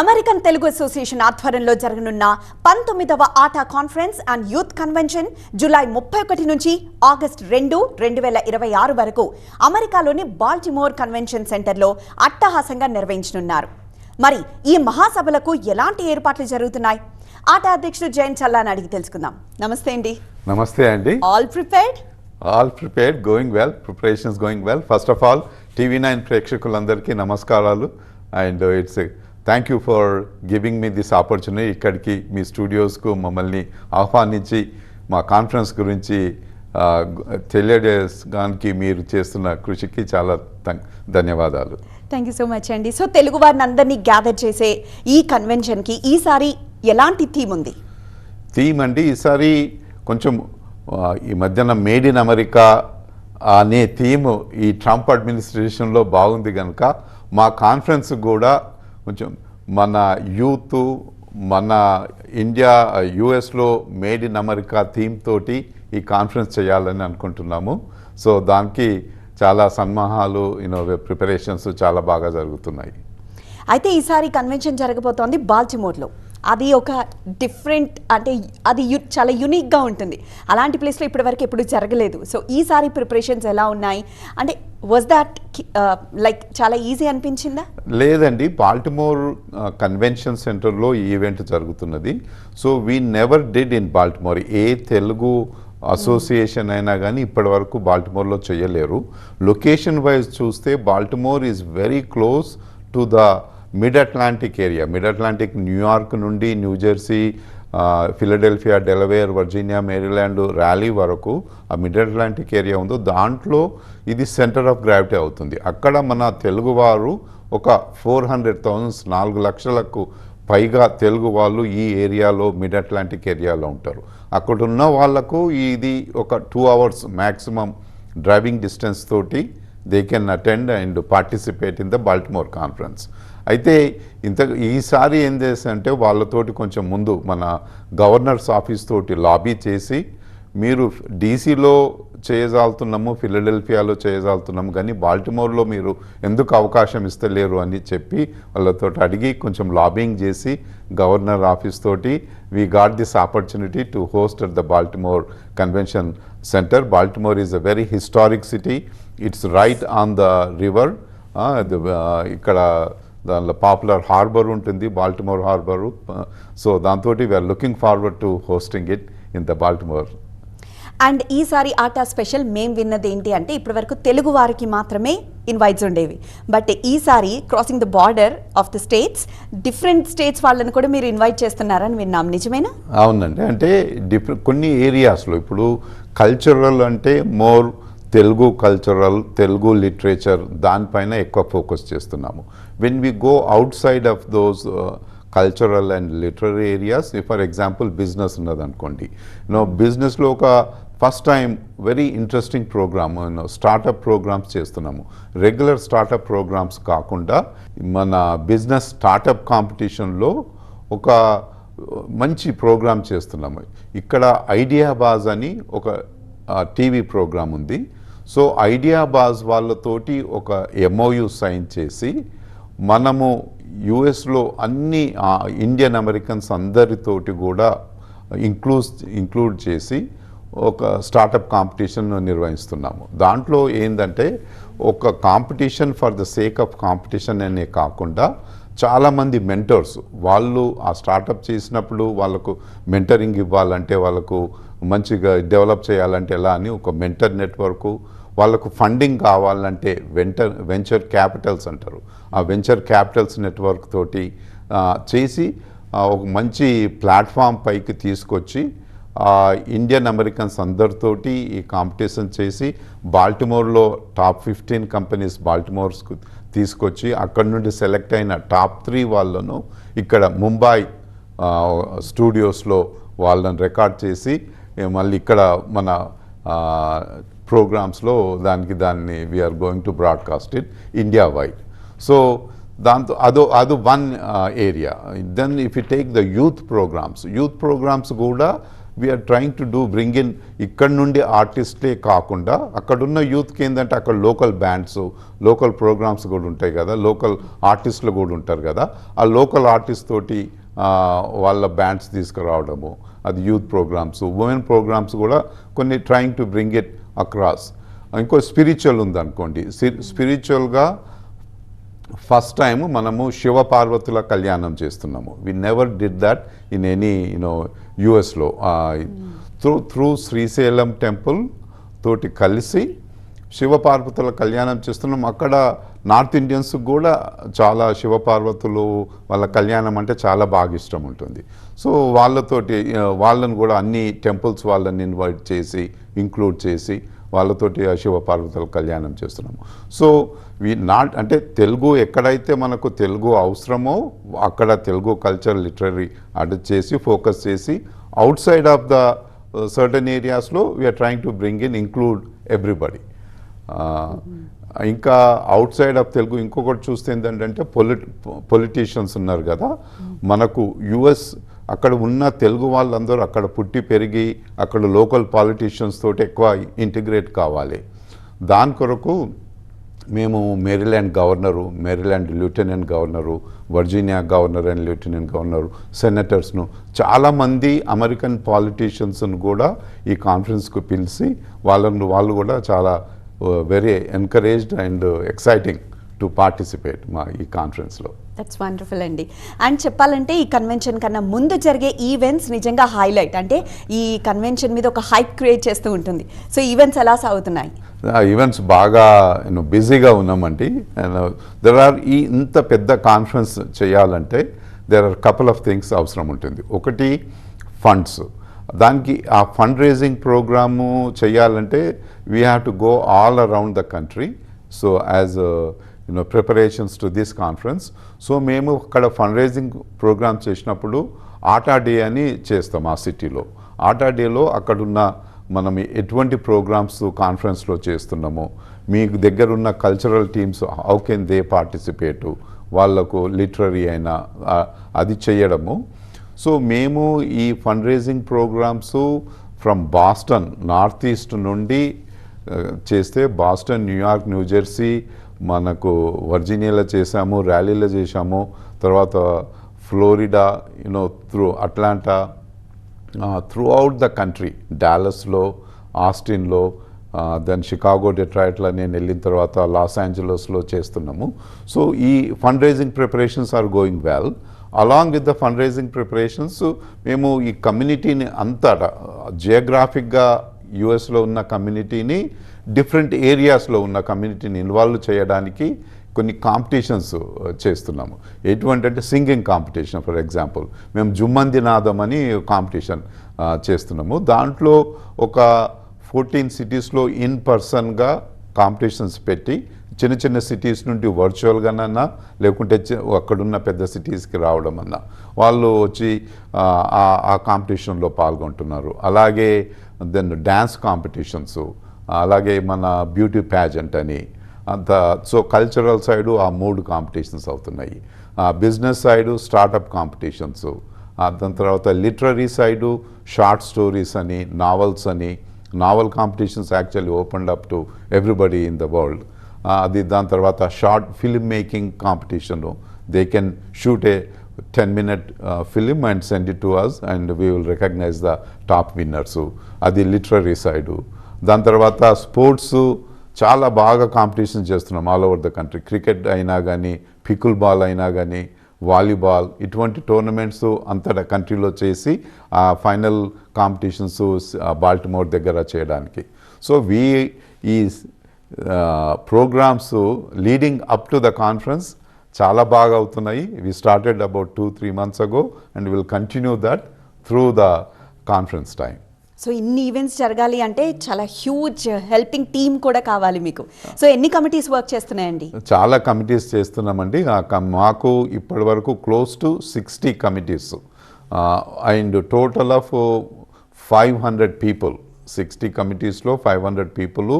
American Telugu association ఆధ్వర్యంలో జరగనున్న 19వ ATA conference and youth convention July 31 నుంచి ఆగస్టు 2, 2026 వరకు అమెరికాలోని బాల్టిమోర్ కన్వెన్షన్ సెంటర్లో అట్టహాసంగా నిర్వహించనున్నారు. మరి ఈ మహాసభలకు ఎలాంటి ఏర్పాట్లు జరుగుతున్నాయి? ఆటా అధ్యక్షుడు జయంత్ చల్లాని అడిగి తెలుసుకుందాం. నమస్తే అండి. నమస్తే అండి. All prepared? All prepared, going well, preparations going well. First of all TV9 ప్రేక్షకులందరికీ నమస్కారాలు. And thank you for giving me this opportunity. ఇక్కడికి మీ స్టూడియోస్కు మమ్మల్ని ఆహ్వానించి మా కాన్ఫరెన్స్ గురించి తెలియజేయడానికి మీరు చేస్తున్న కృషికి చాలా ధన్యవాదాలు. థ్యాంక్ యూ సో మచ్ అండి. సో తెలుగు వారిని అందరినీ గ్యాదర్ చేసే ఈ కన్వెన్షన్కి ఈసారి ఎలాంటి థీమ్ ఉంది? థీమ్ అండి, ఈసారి కొంచెం ఈ మధ్యన మేడ్ ఇన్ అమెరికా అనే థీమ్ ఈ ట్రంప్ అడ్మినిస్ట్రేషన్లో బాగుంది కనుక మా కాన్ఫరెన్స్ కూడా కొంచెం మన యూత్, మన ఇండియా యుఎస్లో మేడ్ ఇన్ అమెరికా థీమ్ తోటి ఈ కాన్ఫరెన్స్ చేయాలని అనుకుంటున్నాము. సో దానికి చాలా సన్నాహాలు, ప్రిపరేషన్స్ చాలా బాగా జరుగుతున్నాయి. అయితే ఈసారి కన్వెన్షన్ జరగబోతోంది బాల్టిమోర్లో. అది ఒక డిఫరెంట్, అంటే అది చాలా యూనిక్గా ఉంటుంది. అలాంటి ప్లేస్లో ఇప్పటివరకు ఎప్పుడు జరగలేదు. సో ఈసారి ప్రిపరేషన్స్ ఎలా ఉన్నాయి? అంటే వాజ్ దాట్ లైక్ చాలా ఈజీ అనిపించిందా? లేదండి, బాల్టిమోర్ కన్వెన్షన్ సెంటర్లో ఈ ఈవెంట్ జరుగుతున్నది. So we never did in Baltimore. ఏ తెలుగు అసోసియేషన్ అయినా కానీ ఇప్పటి వరకు బాల్టిమోర్లో చేయలేరు. లొకేషన్ వైజ్ చూస్తే Baltimore is very close to the mid Atlantic area. Mid Atlantic New York నుండి New Jersey, Philadelphia, Delaware, Virginia, Maryland, Raleigh వరకు ఆ మిడ్ అట్లాంటిక్ ఏరియా ఉందో దాంట్లో ఇది సెంటర్ ఆఫ్ గ్రావిటీ అవుతుంది. అక్కడ మన తెలుగువారు ఒక 400,000, 4 లక్షలకు పైగా తెలుగు వాళ్ళు ఈ ఏరియాలో, మిడ్ అట్లాంటిక్ ఏరియాలో ఉంటారు. అక్కడ ఉన్న వాళ్లకు ఇది ఒక 2 hours మ్యాక్సిమం డ్రైవింగ్ డిస్టెన్స్ తోటి they can attend and participate in the Baltimore conference. అయితే ఈసారి ఏం చేశారంటే వాళ్ళతోటి కొంచెం ముందు మన గవర్నర్స్ ఆఫీస్ తోటి లాబీ చేసి, మీరు డీసీలో చేయజాలుతున్నాము, ఫిలడెల్ఫియాలో చేయజాలుతున్నాము, కానీ బాల్టిమోర్లో మీరు ఎందుకు అవకాశం ఇస్తలేరు అని చెప్పి వాళ్ళతో అడిగి కొంచెం లాబింగ్ చేసి గవర్నర్ ఆఫీస్ తోటి we got this opportunity to host at the Baltimore convention centre. Baltimore is a very historic city. It's right on the river. ఇక్కడ దానిలో పాపులర్ హార్బర్ ఉంటుంది, బాల్టిమోర్ హార్బరు. సో దాంతో we're looking forward to hosting it in the Baltimore. And ఈసారి ATA special మేము విన్నది ఏంటి అంటే, ఇప్పటివరకు తెలుగు వారికి మాత్రమే ఇన్వైట్స్ ఉండేవి. బట్ ఈసారి crossing the border of the states, different states వాళ్ళని కూడా మీరు ఇన్వైట్ చేస్తున్నారని విన్నాం, నిజమేనా? అవునండి, అంటే కొన్ని ఏరియాస్లో ఇప్పుడు కల్చరల్ అంటే more Telugu cultural, Telugu literature, దానిపైన ఎక్కువ ఫోకస్ చేస్తున్నాము. When we go outside of those cultural and literary areas, for example business ఉన్నదనుకోండి, బిజినెస్లో ఒక first time very interesting program, startup programs చేస్తున్నాము. రెగ్యులర్ స్టార్టప్ ప్రోగ్రామ్స్ కాకుండా మన బిజినెస్ స్టార్టప్ కాంపిటీషన్లో ఒక మంచి ప్రోగ్రామ్ చేస్తున్నాము. ఇక్కడ ఐడియాబాజ్ అని ఒక టీవీ ప్రోగ్రామ్ ఉంది. సో ఐడియాబాజ్ వాళ్ళతోటి ఒక MOU సైన్ చేసి మనము యుఎస్లో అన్ని ఇండియన్ అమెరికన్స్ అందరితోటి కూడా ఇంక్లూడ్ చేసి ఒక స్టార్టప్ కాంపిటీషన్ నిర్వహిస్తున్నాము. దాంట్లో ఏంటంటే ఒక competition for the sake of competition అనే కాకుండా చాలామంది మెంటర్స్, వాళ్ళు ఆ స్టార్టప్ చేసినప్పుడు వాళ్ళకు మెంటరింగ్ ఇవ్వాలంటే, వాళ్ళకు మంచిగా డెవలప్ చేయాలంటే ఎలా అని ఒక మెంటర్ నెట్వర్కు, వాళ్ళకు ఫండింగ్ కావాలంటే వెంచర్ క్యాపిటల్స్ అంటారు, ఆ వెంచర్ క్యాపిటల్స్ నెట్వర్క్ తోటి చేసి ఒక మంచి ప్లాట్ఫామ్ పైకి తీసుకొచ్చి ఇండియన్ అమెరికన్స్ అందరితోటి ఈ కాంపిటీషన్ చేసి బాల్టిమోర్లో టాప్ 15 కంపెనీస్ బాల్టిమోర్స్కు తీసుకొచ్చి అక్కడ నుండి సెలెక్ట్ అయిన టాప్ 3 వాళ్ళను ఇక్కడ ముంబై స్టూడియోస్లో వాళ్ళని రికార్డ్ చేసి మళ్ళీ ఇక్కడ మన ప్రోగ్రామ్స్లో దాన్ని we are going to broadcast it India wide. So దాంతో అది one area. Then if you take the youth programs కూడా we are trying to bring in ఇక్కడ నుండి ఆర్టిస్ట్లే కాకుండా అక్కడున్న యూత్కి ఏంటంటే అక్కడ లోకల్ బ్యాండ్స్, లోకల్ ప్రోగ్రామ్స్ కూడా ఉంటాయి కదా, లోకల్ ఆర్టిస్టులు కూడా ఉంటారు కదా, ఆ లోకల్ ఆర్టిస్ట్ తోటి వాళ్ళ బ్యాండ్స్ తీసుకురావడము, అది యూత్ ప్రోగ్రామ్స్, ఉమెన్ ప్రోగ్రామ్స్ కూడా కొన్ని trying to bring it across. ఇంకో స్పిరిచువల్ ఉందనుకోండి, స్పిరిచువల్గా ఫస్ట్ టైం మనము శివ పార్వతుల కళ్యాణం చేస్తున్నాము. We never did that in any యుఎస్లో. త్రూ శ్రీశైలం టెంపుల్ తోటి కలిసి శివపార్వతుల కళ్యాణం చేస్తున్నాం. అక్కడ నార్త్ ఇండియన్స్ కూడా చాలా శివపార్వతులు వాళ్ళ కళ్యాణం అంటే చాలా బాగా ఇష్టం ఉంటుంది. సో వాళ్ళతోటి వాళ్ళని కూడా అన్ని టెంపుల్స్ వాళ్ళని ఇన్వైట్ చేసి ఇంక్లూడ్ చేసి వాళ్ళతోటి శివపార్వతుల కళ్యాణం చేస్తున్నాము. సో అంటే తెలుగు ఎక్కడైతే మనకు తెలుగు అవసరమో అక్కడ తెలుగు కల్చర్ లిటరరీ అది చేసి ఫోకస్ చేసి outside of the certain ఏరియాస్లో we are trying to bring in include everybody. ఇంకా అవుట్ సైడ్ ఆఫ్ తెలుగు ఇంకొకటి చూస్తే ఏంటంటే పొలిటీషియన్స్ ఉన్నారు కదా మనకు యుఎస్, అక్కడ ఉన్న తెలుగు వాళ్ళందరూ అక్కడ పుట్టి పెరిగి అక్కడ లోకల్ పాలిటీషియన్స్ తోటి ఎక్కువ ఇంటిగ్రేట్ కావాలి. దాని కొరకు మేము Maryland governor, Maryland lieutenant governor, Virginia governor and lieutenant governor, సెనేటర్స్ను చాలామంది అమెరికన్ పాలిటీషియన్స్ను కూడా ఈ కాన్ఫరెన్స్కు పిలిచి వాళ్ళు కూడా చాలా very encouraged and exciting to participate మా ఈ కాన్ఫరెన్స్లో. దట్స్ వండర్ఫుల్ అండి. అండ్ చెప్పాలంటే ఈ కన్వెన్షన్ కన్నా ముందు జరిగే ఈవెంట్స్ నిజంగా హైలైట్, అంటే ఈ కన్వెన్షన్ మీద ఒక హైప్ క్రియేట్ చేస్తూ ఉంటుంది. సో ఈవెంట్స్ ఎలా సాగుతున్నాయి? ఈవెంట్స్ బాగా బిజీగా ఉన్నామండి. ఇంత పెద్ద కాన్ఫరెన్స్ చేయాలంటే there are couple of things అవసరం ఉంటుంది. ఒకటి ఫండ్స్. దానికి ఆ ఫండ్ రేజింగ్ ప్రోగ్రాము చేయాలంటే we have to go all around the country. So as preparations to this conference. So మేము అక్కడ ఫండ్ రేజింగ్ ప్రోగ్రామ్ చేసినప్పుడు ఆటా డే అని చేస్తాం ఆ సిటీలో. ఆటా డేలో అక్కడున్న మనం ఎటువంటి ప్రోగ్రామ్స్ కాన్ఫరెన్స్లో చేస్తున్నామో, మీకు దగ్గర ఉన్న cultural teams how can they participate, వాళ్ళకు లిటరరీ అయినా అది చేయడము. సో మేము ఈ fund raising programs from Boston, North East నుండి చేస్తే బాస్టన్, న్యూయార్క్, న్యూజెర్సీ, మనకు వర్జీనియాలో చేసాము, ర్యాలీలో చేసాము, తర్వాత Florida, through Atlanta, throughout the country, డాలస్లో, ఆస్టిన్లో, దెన్ షికాగో, డెట్రాయిట్లో నేను వెళ్ళిన తర్వాత లాస్ ఏంజలస్లో చేస్తున్నాము. సో ఈ fund raising preparations are going well. Along with the fund raising preparations మేము ఈ కమ్యూనిటీని అంతటా జియోగ్రాఫిక్గా యుఎస్లో ఉన్న కమ్యూనిటీని డిఫరెంట్ ఏరియాస్లో ఉన్న కమ్యూనిటీని ఇన్వాల్వ్ చేయడానికి కొన్ని కాంపిటీషన్స్ చేస్తున్నాము. ఎటువంటి అంటే సింగింగ్ కాంపిటీషన్. ఫర్ ఎగ్జాంపుల్ మేము జుమ్మంది నాదం అని కాంపిటీషన్ చేస్తున్నాము. దాంట్లో ఒక 14 సిటీస్లో ఇన్ పర్సన్గా కాంపిటీషన్స్ పెట్టి చిన్న చిన్న సిటీస్ నుండి వర్చువల్గానన్నా లేకుంటే అక్కడున్న పెద్ద సిటీస్కి రావడం అన్నా వాళ్ళు వచ్చి ఆ కాంపిటీషన్లో పాల్గొంటున్నారు. అలాగే దెన్ డ్యాన్స్ కాంపిటీషన్స్, అలాగే మన బ్యూటీ ప్యాజెంట్ అని అంత. సో కల్చరల్ సైడు ఆ 3 కాంపిటీషన్స్ అవుతున్నాయి. బిజినెస్ సైడు స్టార్టప్ కాంపిటీషన్స్, దాని తర్వాత లిటరరీ సైడు షార్ట్ స్టోరీస్ అని, నావల్స్ అని. Novel competitions actually opened up to everybody in the world. అది దాని తర్వాత short film making competition. They can shoot a 10-minute film and send it to us and we will recognise the top winners. అది literary side. దాని తర్వాత sports చాలా బాగా competition చేస్తున్నాం all over the country. Cricket అయినా కానీ, pickle ball అయినా కానీ, వాలీబాల్, ఇటువంటి టోర్నమెంట్స్ అంతటా కంట్రీలో చేసి ఆ ఫైనల్ కాంపిటీషన్స్ బాల్టిమోర్ దగ్గర చేయడానికి. సో ఈ programs leading up to the conference చాలా బాగా అవుతున్నాయి. We started about 2-3 months ago and will continue that through the conference time. So ఇన్ని ఈవెంట్స్ జరగాలి అంటే చాలా హ్యూజ్ హెల్పింగ్ టీమ్ కూడా కావాలి మీకు. సో ఎన్ని కమిటీస్ వర్క్ చేస్తున్నాయండి? చాలా కమిటీస్ చేస్తున్నామండి. మాకు ఇప్పటి వరకు close to 60 committees and total of 500 people. 60 కమిటీస్లో 500 people.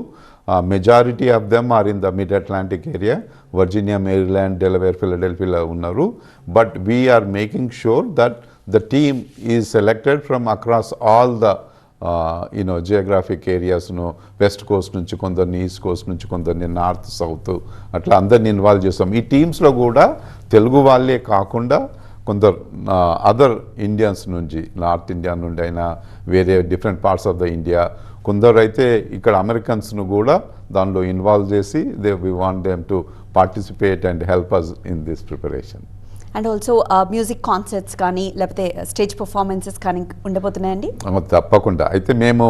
Majority of them are in the mid Atlantic area, Virginia, Maryland, Delaware, Philadelphia ఉన్నారు. But we are making sure that the team is selected from across all the geographic areas west coast నుంచి కొందరిని, east Coast నుంచి కొందరిని, north south అట్లా అందరిని involve చేస్తాం. ఈ టీమ్స్లో కూడా తెలుగు వాళ్ళే కాకుండా కొందరు అదర్ ఇండియన్స్ నుంచి, నార్త్ ఇండియా నుండి అయినా వేరే different parts of the India, కొందరు అయితే ఇక్కడ అమెరికన్స్ను కూడా దానిలో ఇన్వాల్వ్ చేసి we want them to participate and help us in this preparation. And also music concerts కానీ లేకపోతే స్టేజ్ పర్ఫార్మెన్సెస్ కానీ ఉండబోతున్నాయండి? తప్పకుండా. అయితే మేము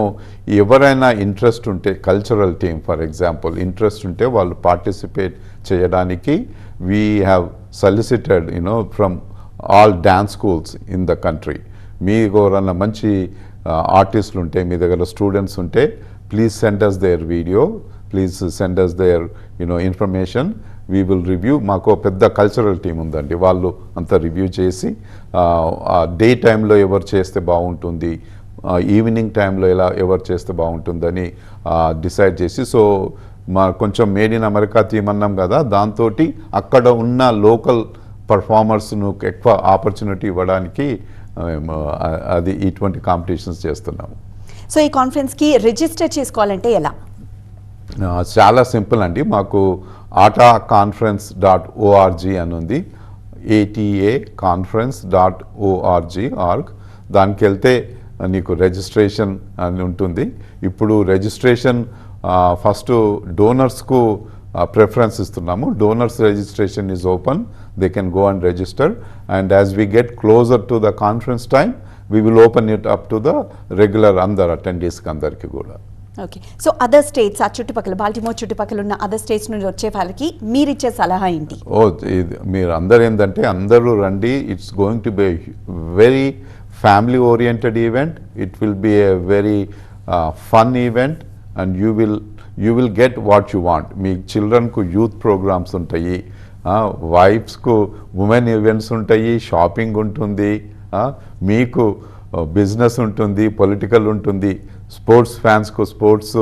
ఎవరైనా ఇంట్రెస్ట్ ఉంటే, cultural team for example interest ఉంటే వాళ్ళు పార్టిసిపేట్ చేయడానికి we have solicited from all dance schools in the country. మీకు ఎవరన్నా మంచి ఆర్టిస్టులు ఉంటే, మీ దగ్గర స్టూడెంట్స్ ఉంటే, please send us their video, please send us their information. We will review. మాకు పెద్ద కల్చరల్ టీం ఉందండి, వాళ్ళు అంతా రివ్యూ చేసి డే టైంలో ఎవరు చేస్తే బాగుంటుంది, ఈవినింగ్ టైంలో ఎవరు చేస్తే బాగుంటుందని డిసైడ్ చేసి, సో మా కొంచెం మేడ్ ఇన్ అమెరికా థీమ్ అన్నాం కదా, దాంతో అక్కడ ఉన్న లోకల్ పర్ఫార్మర్స్ను ఎక్కువ ఆపర్చునిటీ ఇవ్వడానికి అది ఇటువంటి కాంపిటీషన్స్ చేస్తున్నాము. సో ఈ కాన్ఫరెన్స్కి రిజిస్టర్ చేసుకోవాలంటే ఎలా? చాలా సింపుల్ అండి. మాకు ataconference.org అని ఉంది, ataconference.org. దానికి వెళ్తే నీకు రిజిస్ట్రేషన్ అని ఉంటుంది. ఇప్పుడు రిజిస్ట్రేషన్ ఫస్ట్ డోనర్స్కు ప్రిఫరెన్స్ ఇస్తున్నాము. Donors registration is open, they can go and register, and as we get closer to the conference time we will open it up to the regular అందరు అటెండీస్కి అందరికీ కూడా. ఓకే. సో అదర్ స్టేట్స్, ఆ చుట్టుపక్కల Baltimore చుట్టుపక్కల ఉన్న other states నుంచి వచ్చే వాళ్ళకి మీరు ఇచ్చే సలహా ఏంటి? మీరు అందరు ఏంటంటే అందరూ రండి. It's going to be very family oriented event. It will be a very fun event and you will get what you want. మీ చిల్డ్రన్కు యూత్ ప్రోగ్రామ్స్ ఉంటాయి, వైఫ్స్కు ఉమెన్ ఈవెంట్స్ ఉంటాయి, షాపింగ్ ఉంటుంది, మీకు బిజినెస్ ఉంటుంది, పొలిటికల్ ఉంటుంది, స్పోర్ట్స్ ఫ్యాన్స్కు స్పోర్ట్స్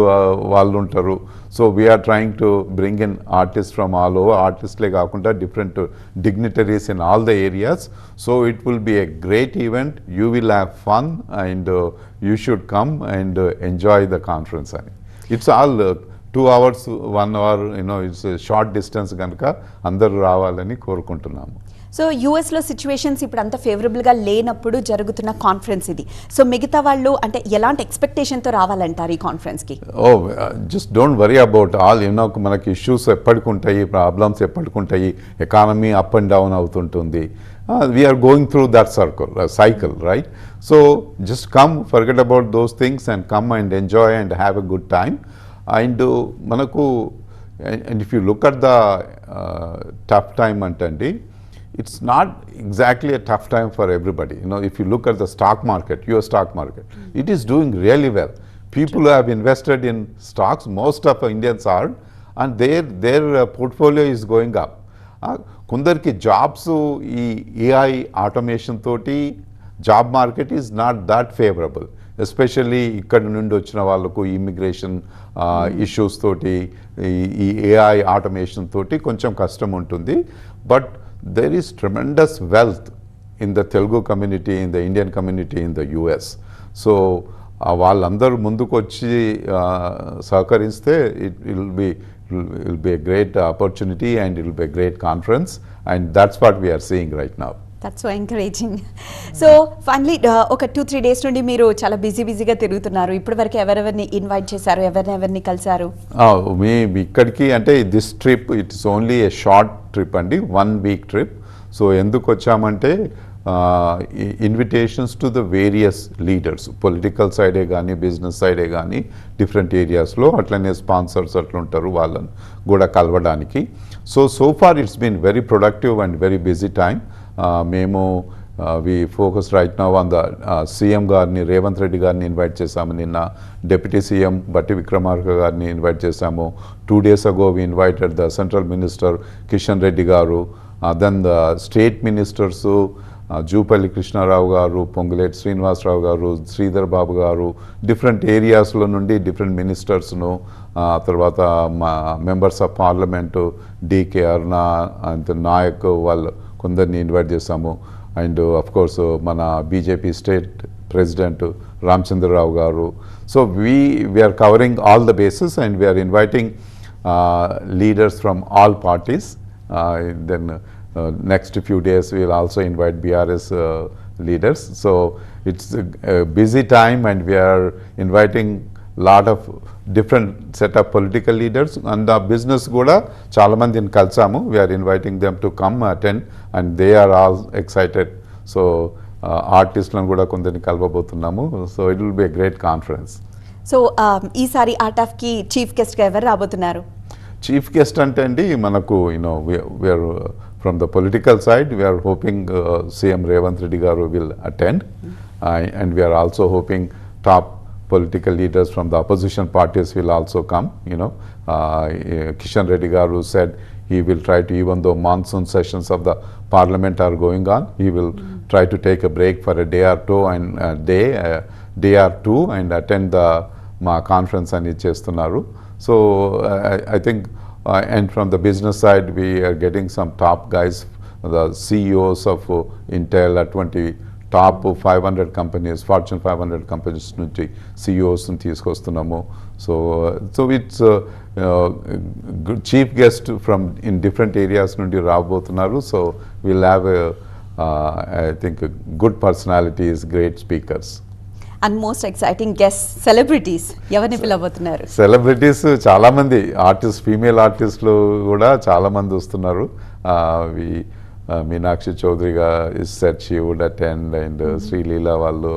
వాళ్ళు ఉంటారు. So we are trying to bring in artist from all over. ఆర్టిస్ట్లే కాకుండా different dignitaries in all the areas. So it will be a great event. You will have fun and you should come and enjoy the conference అని. It's all 2 hours 1 hour, it's short distance కనుక అందరూ రావాలని కోరుకుంటున్నాము. So యూఎస్లో situations ఇప్పుడు అంత ఫేవరబుల్గా లేనప్పుడు జరుగుతున్న కాన్ఫరెన్స్ ఇది. సో మిగతా వాళ్ళు అంటే ఎలాంటి ఎక్స్పెక్టేషన్తో రావాలంటారు ఈ కాన్ఫరెన్స్కి? Just don't worry about all. మనకి ఇష్యూస్ ఎప్పటికుంటాయి, ప్రాబ్లమ్స్ ఎప్పటికుంటాయి, ఎకానమీ అప్ అండ్ డౌన్ అవుతుంటుంది. We are going through that cycle, right? So just come, forget about those things and come and enjoy and have a good time. And మనకు and if you look at the tough time antandi, it's not exactly a tough time for everybody. If you look at the stock market, your stock market, it is doing really well. People who have invested in stocks, most of Indians are, and their portfolio is going up. కొందరికి jobs ఈ AI automation తోటి job market is not that favourable. Especially ఇక్కడ నుండి వచ్చిన వాళ్ళకు immigration issues తోటి ఈ AI automation తోటి కొంచెం కష్టం ఉంటుంది. But there is tremendous wealth in the Telugu community, in the Indian community, in the US. So వాళ్ళందరూ ముందుకు వచ్చి సహకరిస్తే it will be a great opportunity and it will be a great conference, and that's what we are seeing right now. That's so encouraging. So finally ఒక 2-3 days నుండి మీరు చాలా బిజీగా తిరుగుతున్నారు. ఇప్పటి వరకు ఎవరెవరిని ఇన్వైట్ చేశారు, ఎవరిని కలిసారు? ఇక్కడికి అంటే this trip it's only A short trip అండి, 1 week ట్రిప్. సో ఎందుకు వచ్చామంటే invitations to the various leaders, political సైడే కానీ బిజినెస్ సైడే కానీ డిఫరెంట్ ఏరియాస్లో అట్లనే స్పాన్సర్స్ అట్లా ఉంటారు, వాళ్ళని కూడా కలవడానికి. So far it's been very productive and very busy time. మేము we focus right now on the CM గారిని, రేవంత్ రెడ్డి గారిని ఇన్వైట్ చేశాము. నిన్న డిప్యూటీ సీఎం బట్టి విక్రమార్క గారిని ఇన్వైట్ చేశాము. 2 days ago we invited the central minister Kishan Reddy garu, then the state ministers Jupally Krishna Rao garu, Ponguleti Srinivasarao గారు, శ్రీధర్ బాబు గారు, డిఫరెంట్ ఏరియాస్లో నుండి డిఫరెంట్ మినిస్టర్స్ను, తర్వాత మా members of parliament DK Aruna and Nayak వాళ్ళు కొందరిని ఇన్వైట్ చేశాము. అండ్ అఫ్ కోర్స్ మన BJP state president Ramachandra Rao garu. So we are covering all the bases and we are inviting leaders from all parties. Then next few days we will also invite BRS leaders. So it's a busy time and we are inviting lot of different set of political leaders and the business kuda chaala mandini kalsamu. We are inviting them to come attend and they are all excited. So artistlanu kuda kondarni kalvabothunnamu. So it will be a great conference. So ఈసారి ఆర్ట్ ఆఫ్ కి chief guest గా ఎవరు రాబోతున్నారు? Chief guest అంటే అండి మనకు we are from the political side we are hoping CM Revanth Reddy గారు will attend and we are also hoping top political leaders from the opposition parties will also come. Kishan Reddy గారు said he will try to, even though monsoon sessions of the parliament are going on, he will try to take a break for a day or two and day or two and attend the conference ani chestunaru. So I think and from the business side we are getting some top guys, the CEOs of Intel, at top 500 companies, Fortune 500 companies nunchi CEOs ni తీసుకొస్తున్నాము. So it's chief guest from in different areas నుండి రాబోతున్నారు. So will have I think good personalities, great speakers. And most exciting guest celebrities ఎవరిని పిలవబోతున్నారు? Celebrities చాలామంది artist, female ఆర్టిస్టులు కూడా చాలామంది వస్తున్నారు. మీనాక్షి చౌదరిగా is set she would attend and Sreeleela వాళ్ళు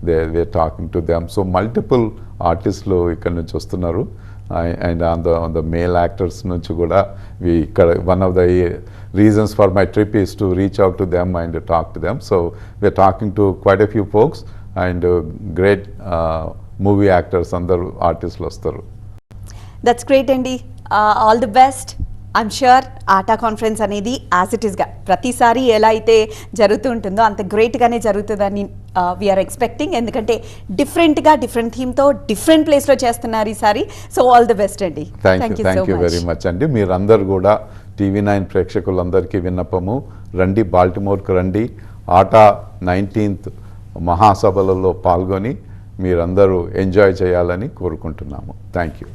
they talking to them. So multiple ఆర్టిస్టులు ఇక్కడ నుంచి వస్తున్నారు. And on the male actors nunchi kuda one of the reasons for my trip is to reach out to them and talk to them. So we are talking to quite a few folks and great movie actors andaru artists vastaru. That's great అండి. All the best. I'm sure atta conference అనేది as it ఈస్గా ప్రతిసారి ఎలా అయితే జరుగుతూ ఉంటుందో అంత గ్రేట్గానే జరుగుతుందని వీఆర్ ఎక్స్పెక్టింగ్. ఎందుకంటే డిఫరెంట్గా డిఫరెంట్ థీమ్తో డిఫరెంట్ ప్లేస్లో చేస్తున్నారు ఈసారి. సో ఆల్ ది బెస్ట్ అండి. థ్యాంక్ యూ వెరీ మచ్ అండి. మీరందరూ కూడా TV9 ప్రేక్షకులందరికీ విన్నపము, రండి, బాల్టిమోర్కి రండి. ఆటా 19th మహాసభలలో పాల్గొని మీరందరూ ఎంజాయ్ చేయాలని కోరుకుంటున్నాము. Thank you.